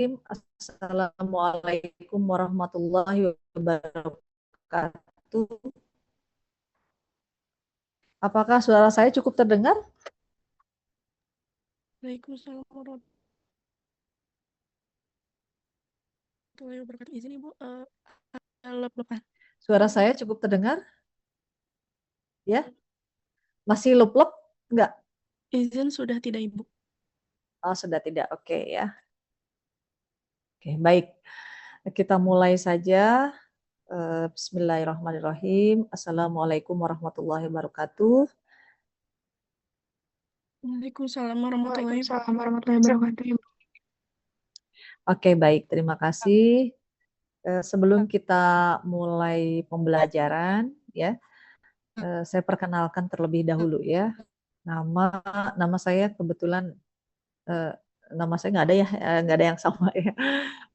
Assalamualaikum warahmatullahi wabarakatuh. Apakah suara saya cukup terdengar? Waalaikumsalam warahmatullahi wabarakatuh. Izin Ibu, lep-lepan. Suara saya cukup terdengar? Ya, masih lep-lep? Enggak? Izin sudah tidak Ibu. Oh, sudah tidak. Oke ya. Oke, baik. Kita mulai saja. Bismillahirrahmanirrahim. Assalamualaikum warahmatullahi wabarakatuh. Waalaikumsalam warahmatullahi wabarakatuh. Oke, baik. Terima kasih. Sebelum kita mulai pembelajaran, ya, saya perkenalkan terlebih dahulu ya. Nama saya kebetulan nama saya nggak ada ya, nggak ada yang sama ya.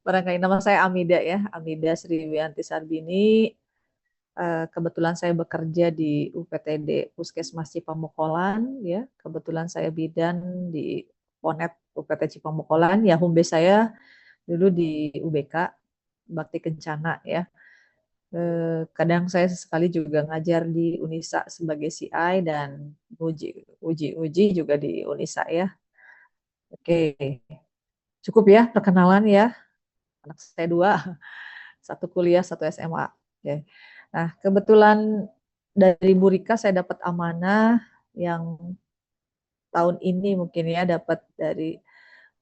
Barangkali nama saya Amida ya, Amida Sriwiyanti Sarbini. Kebetulan saya bekerja di UPTD Puskesmas Cipamukolan ya. Kebetulan saya bidan di Ponet UPT Cipamukolan ya. Home base saya dulu di UBK Bakti Kencana ya. Kadang saya sesekali juga ngajar di Unisa sebagai CI dan uji juga di Unisa ya. Oke, cukup ya perkenalan ya. Anak saya dua, satu kuliah, satu SMA. Oke. Nah, kebetulan dari Bu Rika saya dapat amanah yang tahun ini mungkin ya dapat dari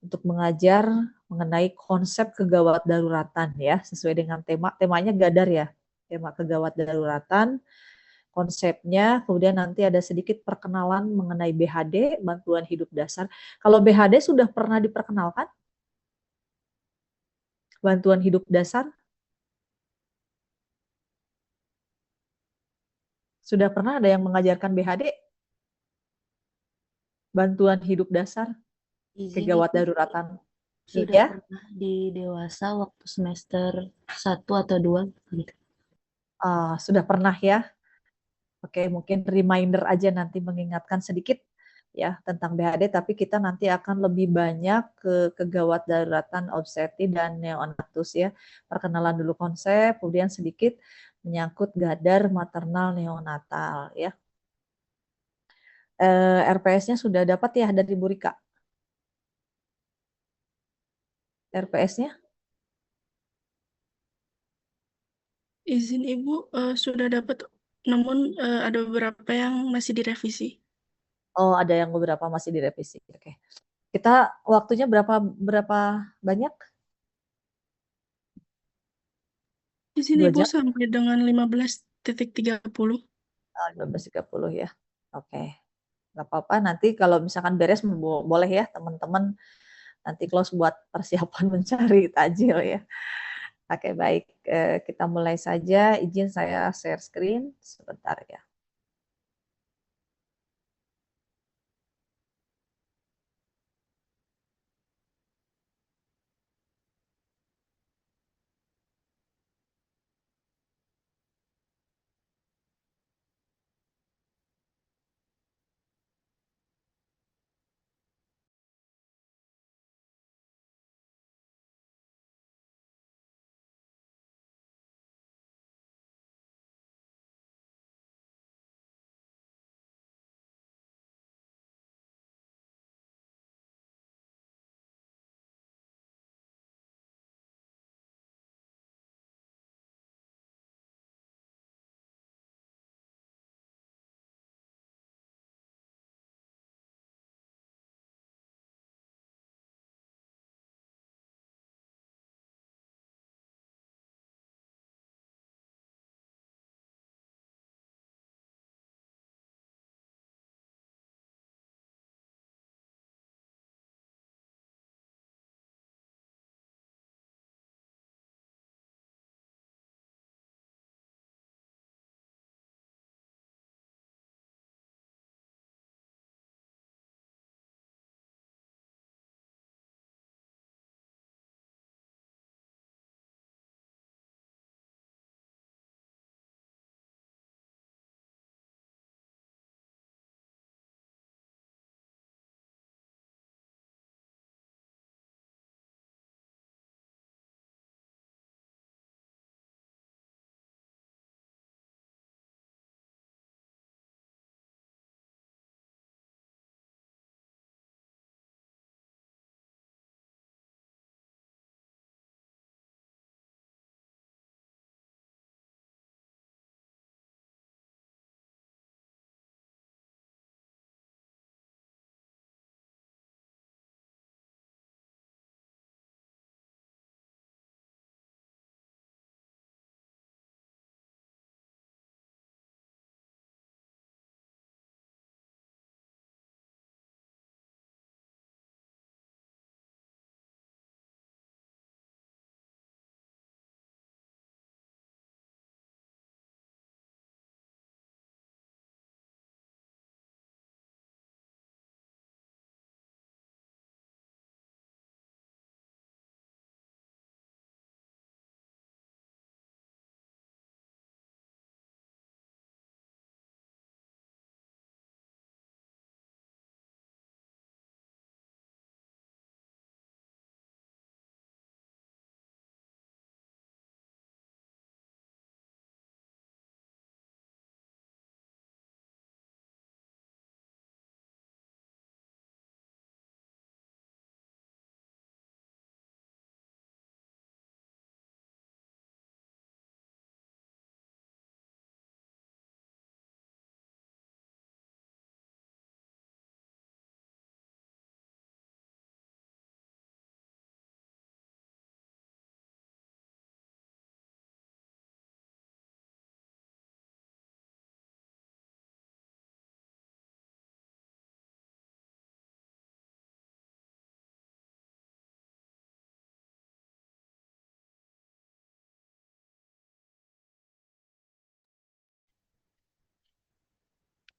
untuk mengajar mengenai konsep kegawat daruratan ya, sesuai dengan temanya Gadar ya. Tema kegawat daruratan, konsepnya, kemudian nanti ada sedikit perkenalan mengenai BHD, bantuan hidup dasar. Kalau BHD sudah pernah diperkenalkan? Bantuan hidup dasar? Sudah pernah ada yang mengajarkan BHD? Bantuan hidup dasar, Izin kegawat Ibu, daruratan. sudah Iya? pernah di dewasa waktu semester 1 atau 2 gitu. Sudah pernah ya? Oke, mungkin reminder aja nanti mengingatkan sedikit ya tentang BHD, tapi kita nanti akan lebih banyak ke kegawat daruratan obstetri dan neonatus ya. Perkenalan dulu konsep, kemudian sedikit menyangkut gadar maternal neonatal ya. RPS-nya sudah dapat ya dari Bu Rika? RPS-nya? Izin Ibu, sudah dapat, namun ada beberapa yang masih direvisi. Oh, ada yang beberapa masih direvisi. Oke. Kita waktunya berapa banyak? Izin 2 Ibu jam? sampai dengan 15:30. 15.30 ya. Oke. Nggak apa-apa, nanti kalau misalkan beres boleh ya teman-teman nanti close buat persiapan mencari tajil ya. Oke, baik. Kita mulai saja. Izin saya share screen sebentar ya.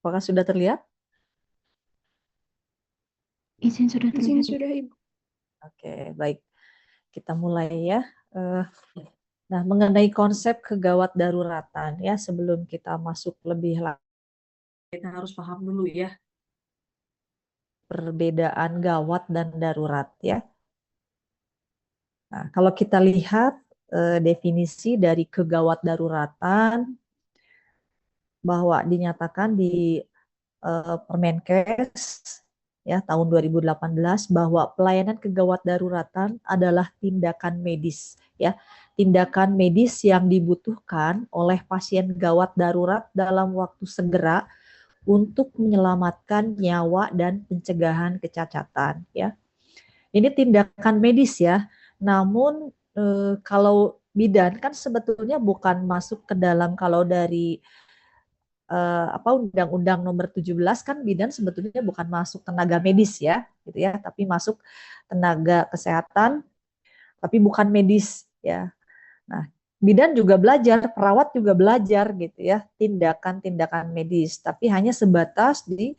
Apakah sudah terlihat? Izin sudah Izin terlihat. sudah, Ibu. Oke, baik. Kita mulai ya. Nah, mengenai konsep kegawat daruratan ya, sebelum kita masuk lebih lanjut, kita harus paham dulu ya perbedaan gawat dan darurat ya. Nah, kalau kita lihat definisi dari kegawat daruratan bahwa dinyatakan di Permenkes ya tahun 2018 bahwa pelayanan kegawat daruratan adalah tindakan medis ya, tindakan medis yang dibutuhkan oleh pasien gawat darurat dalam waktu segera untuk menyelamatkan nyawa dan pencegahan kecacatan ya. Ini tindakan medis ya. Namun kalau bidan kan sebetulnya bukan masuk ke dalam, kalau dari Undang-Undang Nomor 17 kan bidan sebetulnya bukan masuk tenaga medis ya, gitu ya, tapi masuk tenaga kesehatan, tapi bukan medis ya. Nah, bidan juga belajar, perawat juga belajar gitu ya, tindakan-tindakan medis, tapi hanya sebatas di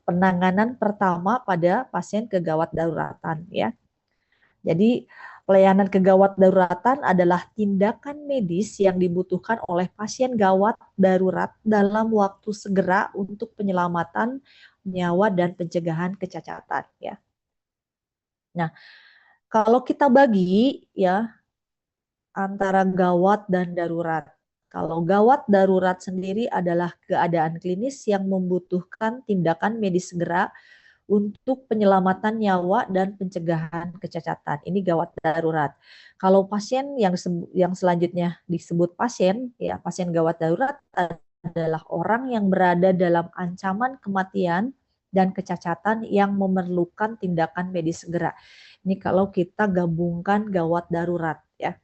penanganan pertama pada pasien kegawat daruratan ya. Jadi pelayanan kegawat daruratan adalah tindakan medis yang dibutuhkan oleh pasien gawat darurat dalam waktu segera untuk penyelamatan nyawa dan pencegahan kecacatan ya. Nah, kalau kita bagi ya antara gawat dan darurat. Kalau gawat darurat sendiri adalah keadaan klinis yang membutuhkan tindakan medis segera untuk penyelamatan nyawa dan pencegahan kecacatan. Ini gawat darurat. Kalau pasien yang selanjutnya disebut pasien, ya pasien gawat darurat adalah orang yang berada dalam ancaman kematian dan kecacatan yang memerlukan tindakan medis segera. Ini kalau kita gabungkan gawat darurat ya.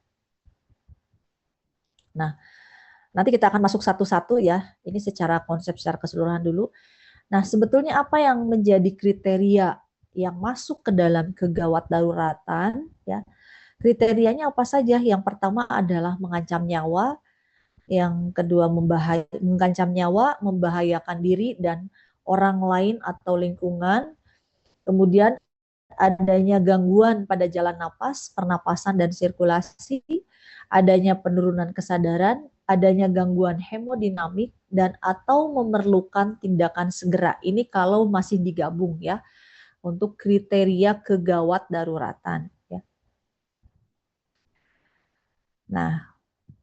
Nah, nanti kita akan masuk satu-satu ya. Ini secara konsep secara keseluruhan dulu. Nah, sebetulnya apa yang menjadi kriteria yang masuk ke dalam kegawat daruratan ya? Kriterianya apa saja? Yang pertama adalah mengancam nyawa, yang kedua mengancam nyawa, membahayakan diri dan orang lain atau lingkungan. Kemudian adanya gangguan pada jalan napas, pernapasan dan sirkulasi, adanya penurunan kesadaran, adanya gangguan hemodinamik dan atau memerlukan tindakan segera. Ini kalau masih digabung ya untuk kriteria kegawat daruratan ya. Nah,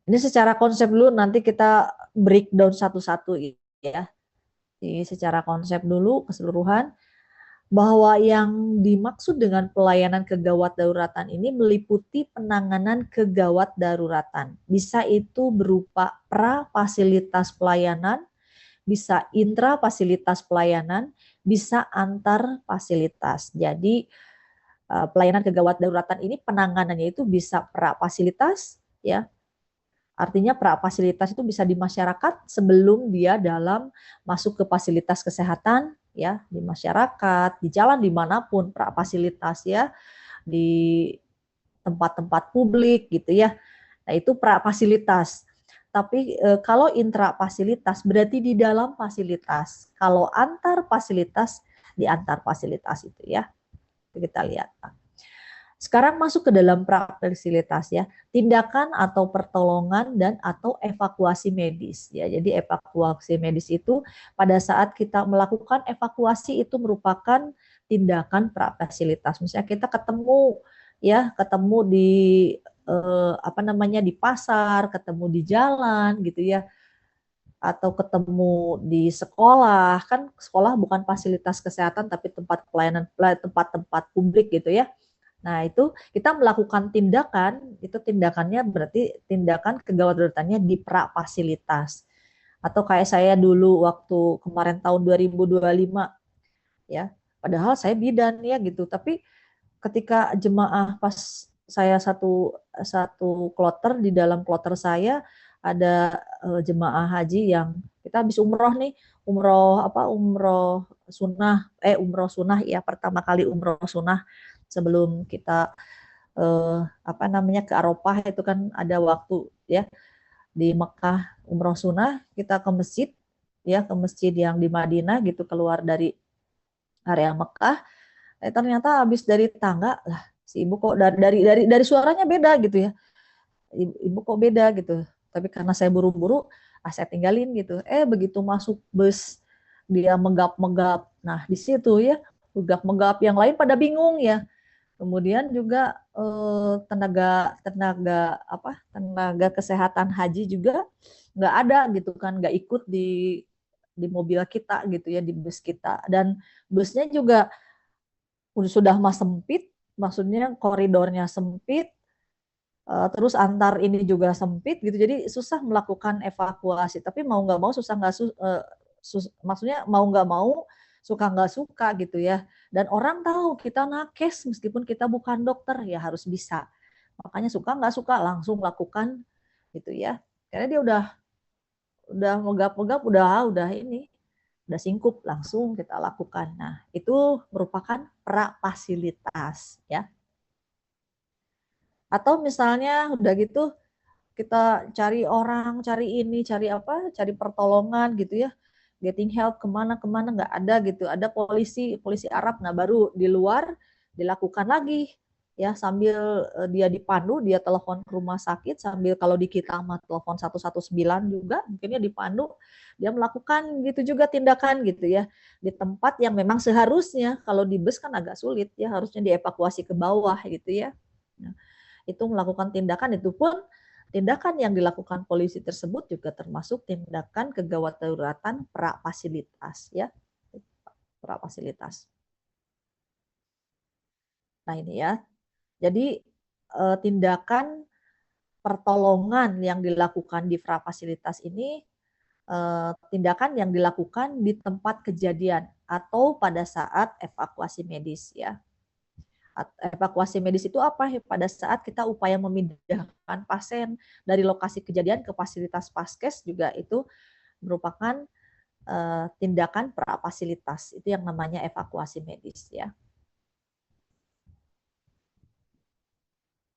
ini secara konsep dulu, nanti kita breakdown satu-satu ya. Jadi secara konsep dulu keseluruhan, bahwa yang dimaksud dengan pelayanan kegawat daruratan ini meliputi penanganan kegawat daruratan. Bisa itu berupa pra fasilitas pelayanan, bisa intra fasilitas pelayanan, bisa antar fasilitas. Jadi pelayanan kegawat daruratan ini penanganannya itu bisa pra fasilitas ya. Artinya pra fasilitas itu bisa di masyarakat sebelum dia dalam masuk ke fasilitas kesehatan ya, di masyarakat, di jalan dimanapun pra fasilitas ya, di tempat-tempat publik gitu ya. Nah itu pra fasilitas. Tapi kalau intra fasilitas berarti di dalam fasilitas. Kalau antar fasilitas di antar fasilitas itu ya. Kita lihat. Sekarang masuk ke dalam pra-fasilitas ya, tindakan atau pertolongan dan atau evakuasi medis ya. Jadi evakuasi medis itu pada saat kita melakukan evakuasi itu merupakan tindakan pra-fasilitas. Misalnya kita ketemu di di pasar, ketemu di jalan gitu ya, atau ketemu di sekolah, kan sekolah bukan fasilitas kesehatan tapi tempat pelayanan, tempat-tempat publik gitu ya. Nah, itu kita melakukan tindakan, itu tindakannya berarti tindakan kegawat daruratannya di pra fasilitas. Atau kayak saya dulu waktu kemarin tahun 2025 ya. Padahal saya bidan ya gitu, tapi ketika jemaah pas saya satu kloter, di dalam kloter saya ada jemaah haji yang kita habis umroh nih, umroh sunnah ya, pertama kali umroh sunnah sebelum kita ke Arafah, itu kan ada waktu ya di Mekah umroh sunnah, kita ke masjid ya ke masjid yang di Madinah gitu, keluar dari area Mekah. Ternyata habis dari tangga lah, si ibu kok dari suaranya beda gitu ya. Ibu kok beda gitu. Tapi karena saya buru-buru, saya tinggalin gitu. Begitu masuk bus dia megap-megap. Nah, di situ ya megap-megap, yang lain pada bingung ya. Kemudian juga tenaga tenaga tenaga kesehatan haji juga nggak ada gitu kan, nggak ikut di mobil kita gitu ya, di bus kita. Dan busnya juga sudah mas sempit, maksudnya koridornya sempit, terus antar ini juga sempit gitu, jadi susah melakukan evakuasi. Tapi mau nggak mau susah nggak maksudnya mau nggak mau, suka nggak suka gitu ya. Dan orang tahu kita nakes meskipun kita bukan dokter, ya harus bisa. Makanya suka nggak suka langsung lakukan gitu ya. Karena dia udah megap-megap, udah ini, udah singkup, langsung kita lakukan. Nah, itu merupakan prafasilitas ya. Atau misalnya udah gitu kita cari orang, cari ini, cari pertolongan gitu ya, getting help kemana nggak ada gitu, ada polisi Arab. Nah, baru di luar dilakukan lagi ya, sambil dia dipandu, dia telepon ke rumah sakit, sambil kalau di kita mah telepon 119 juga, mungkinnya dipandu, dia melakukan gitu juga tindakan gitu ya, di tempat yang memang seharusnya kalau di bus kan agak sulit ya, harusnya dievakuasi ke bawah gitu ya. Nah, itu melakukan tindakan, itu pun tindakan yang dilakukan polisi tersebut juga termasuk tindakan kegawat daruratan prafasilitas ya, prafasilitas. Nah, ini ya. Jadi tindakan pertolongan yang dilakukan di prafasilitas ini tindakan yang dilakukan di tempat kejadian atau pada saat evakuasi medis ya. Evakuasi medis itu apa? Pada saat kita upaya memindahkan pasien dari lokasi kejadian ke fasilitas paskes, juga itu merupakan tindakan prafasilitas. Itu yang namanya evakuasi medis ya.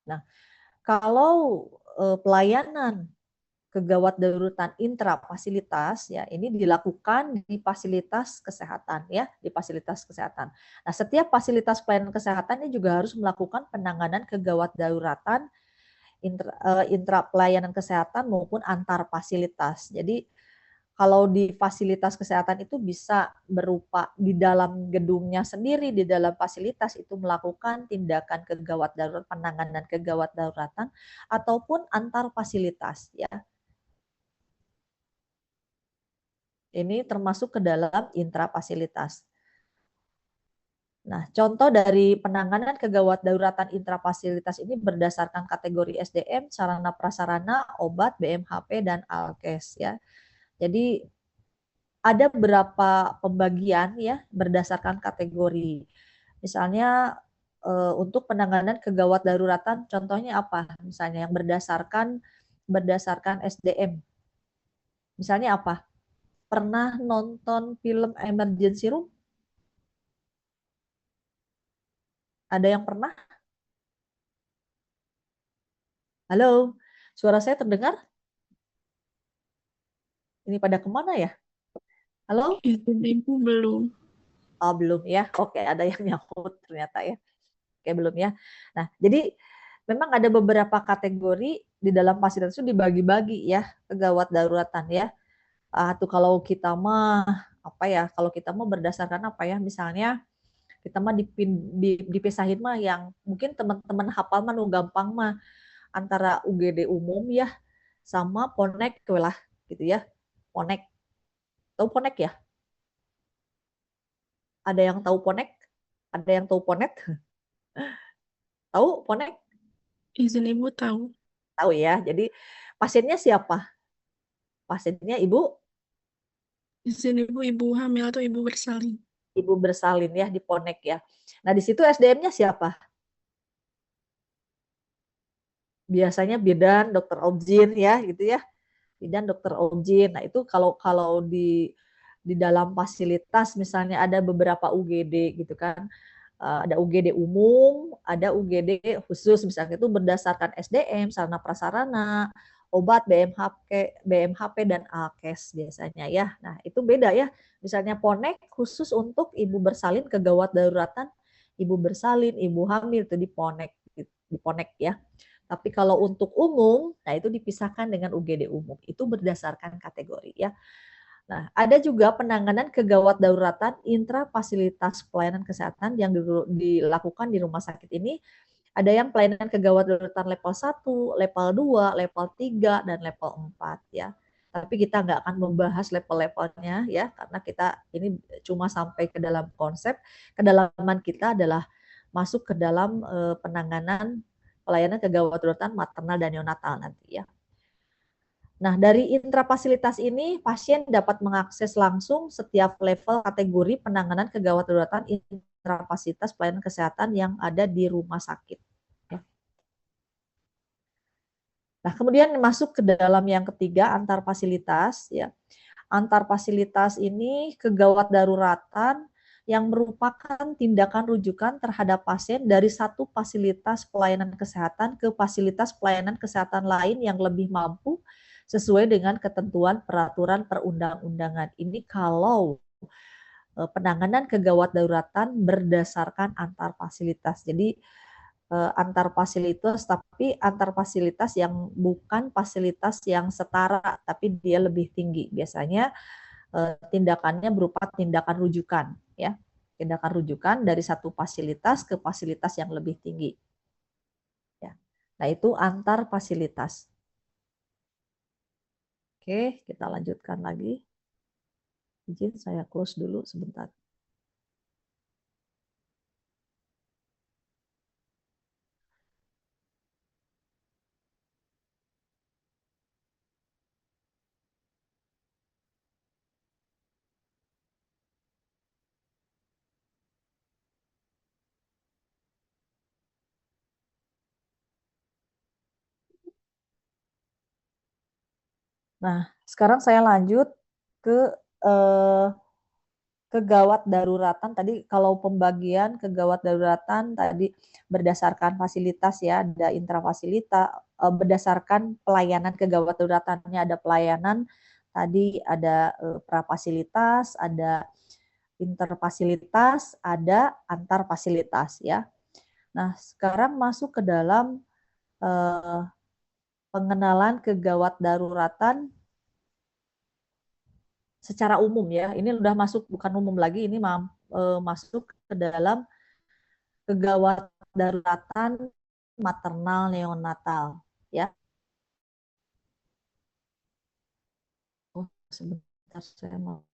Nah, kalau pelayanan kegawat daruratan intrafasilitas ya, ini dilakukan di fasilitas kesehatan ya, di fasilitas kesehatan. Nah, setiap fasilitas pelayanan kesehatan ini juga harus melakukan penanganan kegawat daruratan intra pelayanan kesehatan maupun antar fasilitas. Jadi kalau di fasilitas kesehatan itu bisa berupa di dalam gedungnya sendiri, di dalam fasilitas itu melakukan tindakan kegawat darurat, penanganan kegawat daruratan, ataupun antar fasilitas ya. Ini termasuk ke dalam intrafasilitas. Nah, contoh dari penanganan kegawat daruratan intrafasilitas ini berdasarkan kategori SDM, sarana prasarana, obat, BMHP, dan Alkes ya. Jadi ada beberapa pembagian ya berdasarkan kategori. Misalnya untuk penanganan kegawat daruratan, contohnya apa? Misalnya yang berdasarkan SDM. Misalnya apa? Pernah nonton film Emergency Room? Ada yang pernah? Halo, suara saya terdengar? Ini pada kemana ya? Halo? Izin ibu belum. Oh, belum ya. Oke, ada yang nyangkut ternyata ya. Oke, belum ya. Nah, jadi memang ada beberapa kategori di dalam fasilitas itu dibagi-bagi ya, kegawat daruratan ya. Tuh kalau kita mah apa ya? Kalau kita mah berdasarkan apa ya? Misalnya kita mah dipisahin mah yang mungkin teman-teman hafal mah nu gampang mah antara UGD umum ya sama Ponek lah gitu ya. Ponek. Tahu Ponek ya? Ada yang tahu Ponek? Ada yang tahu Ponet? Tahu Ponek? Izin ibu tahu. Tahu ya. Jadi pasiennya siapa? Pasiennya ibu Izin ibu, ibu hamil atau ibu bersalin. ibu bersalin ya di Ponek ya. Nah, di situ SDM-nya siapa? Biasanya bidan, dokter objin ya gitu ya. Bidan, dokter objin. Nah, itu kalau kalau di dalam fasilitas misalnya ada beberapa UGD gitu kan. Ada UGD umum, ada UGD khusus misalnya, itu berdasarkan SDM, sarana prasarana, obat BMHP dan Alkes biasanya ya. Nah, itu beda ya. Misalnya Ponek khusus untuk ibu bersalin kegawat daruratan, ibu bersalin, ibu hamil itu di Ponek ya. Tapi kalau untuk umum, nah itu dipisahkan dengan UGD umum. Itu berdasarkan kategori ya. Nah, ada juga penanganan kegawat daruratan intra fasilitas pelayanan kesehatan yang dilakukan di rumah sakit ini. Ada yang pelayanan kegawat daruratan level 1, level 2, level 3, dan level 4 ya. Tapi kita nggak akan membahas level-levelnya ya, karena kita ini cuma sampai ke dalam konsep. Kedalaman kita adalah masuk ke dalam penanganan pelayanan kegawat daruratan maternal dan neonatal nanti ya. Nah, dari intrafasilitas ini, pasien dapat mengakses langsung setiap level kategori penanganan kegawat daruratan intrafasilitas pelayanan kesehatan yang ada di rumah sakit. Nah, kemudian masuk ke dalam yang ketiga, antar fasilitas. Ya. Antar fasilitas ini kegawat daruratan yang merupakan tindakan rujukan terhadap pasien dari satu fasilitas pelayanan kesehatan ke fasilitas pelayanan kesehatan lain yang lebih mampu sesuai dengan ketentuan peraturan perundang-undangan. Ini kalau penanganan kegawat daruratan berdasarkan antar fasilitas. Jadi antar fasilitas, tapi antar fasilitas yang bukan fasilitas yang setara, tapi dia lebih tinggi. Biasanya tindakannya berupa tindakan rujukan, ya, tindakan rujukan dari satu fasilitas ke fasilitas yang lebih tinggi. Ya. Nah itu antar fasilitas. Oke, kita lanjutkan lagi. Izin saya close dulu sebentar. Nah, sekarang saya lanjut ke kegawat daruratan. Tadi kalau pembagian kegawat daruratan tadi berdasarkan fasilitas ya, ada intrafasilitas, berdasarkan pelayanan kegawat daruratannya ada pelayanan, tadi ada prafasilitas, ada interfasilitas, ada antar fasilitas ya. Nah, sekarang masuk ke dalam pengenalan kegawat daruratan secara umum ya. Ini udah masuk bukan umum lagi, ini masuk ke dalam kegawat daruratan maternal neonatal ya. Oh, sebentar saya mau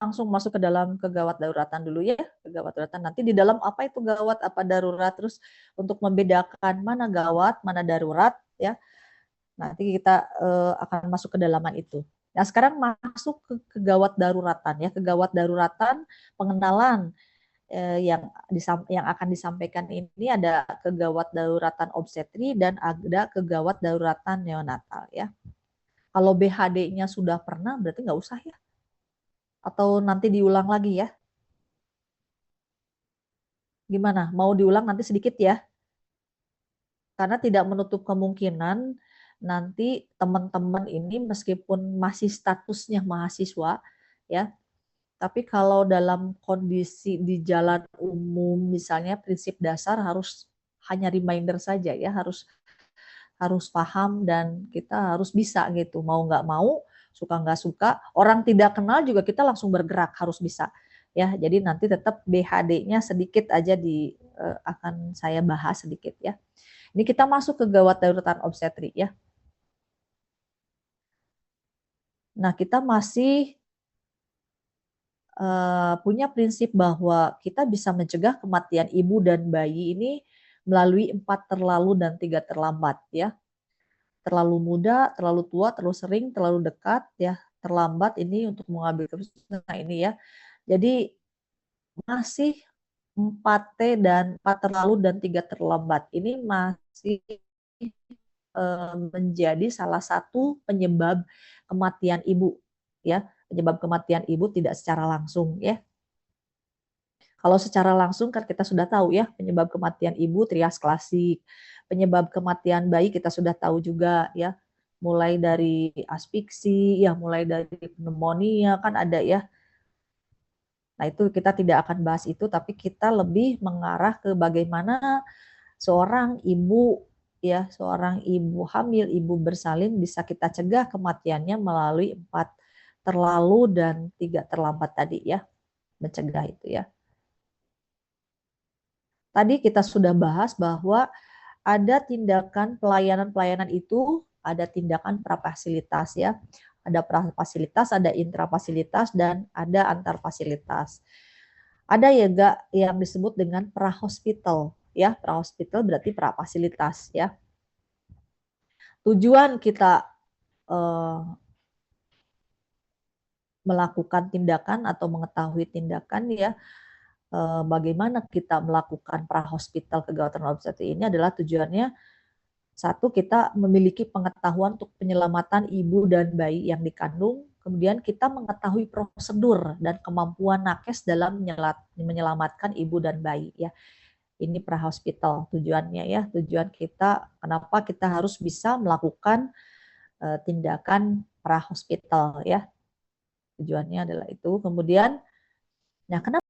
langsung masuk ke dalam kegawat daruratan dulu ya, kegawat daruratan. Nanti di dalam apa itu gawat, apa darurat, terus untuk membedakan mana gawat, mana darurat ya. Nanti kita akan masuk ke dalaman itu. Nah, sekarang masuk ke kegawat daruratan ya, kegawat daruratan pengenalan yang akan disampaikan ini ada kegawat daruratan obstetri dan ada kegawat daruratan neonatal ya. Kalau BHD-nya sudah pernah berarti nggak usah ya. Atau nanti diulang lagi ya? Gimana? Mau diulang nanti sedikit ya? Karena tidak menutup kemungkinan nanti teman-teman ini meskipun masih statusnya mahasiswa ya, tapi kalau dalam kondisi di jalan umum misalnya prinsip dasar harus hanya reminder saja ya, harus paham dan kita harus bisa gitu, mau nggak mau, suka nggak suka, orang tidak kenal juga kita langsung bergerak harus bisa ya. Jadi nanti tetap BHD-nya sedikit aja akan saya bahas sedikit ya. Ini kita masuk ke gawat daruratan obstetri ya. Nah, kita masih punya prinsip bahwa kita bisa mencegah kematian ibu dan bayi ini melalui 4 terlalu dan 3 terlambat ya. Terlalu muda, terlalu tua, terlalu sering, terlalu dekat ya. Terlambat ini untuk mengambil keputusan. Nah, ini ya. Jadi masih 4T dan 4 terlalu dan 3 terlambat. Ini masih menjadi salah satu penyebab kematian ibu, ya. Penyebab kematian ibu tidak secara langsung, ya. Kalau secara langsung kan kita sudah tahu ya, penyebab kematian ibu trias klasik. Penyebab kematian bayi kita sudah tahu juga ya. Mulai dari aspiksi, ya mulai dari pneumonia kan ada ya. Nah, itu kita tidak akan bahas itu, tapi kita lebih mengarah ke bagaimana seorang ibu ya, seorang ibu hamil, ibu bersalin bisa kita cegah kematiannya melalui 4 terlalu dan 3 terlambat tadi ya. Mencegah itu ya. Tadi kita sudah bahas bahwa ada tindakan pelayanan-pelayanan itu, ada tindakan prafasilitas ya. Ada prafasilitas, ada intrafasilitas, dan ada antarfasilitas. Ada ya gak yang disebut dengan prahospital ya. Prahospital berarti prafasilitas ya. Tujuan kita melakukan tindakan atau mengetahui tindakan ya, bagaimana kita melakukan prahospital kegawatan obstetrik ini adalah tujuannya satu, kita memiliki pengetahuan untuk penyelamatan ibu dan bayi yang dikandung, kemudian kita mengetahui prosedur dan kemampuan nakes dalam menyelamatkan ibu dan bayi ya. Ini prahospital tujuannya ya, tujuan kita kenapa kita harus bisa melakukan tindakan prahospital ya. Tujuannya adalah itu. Kemudian, nah kenapa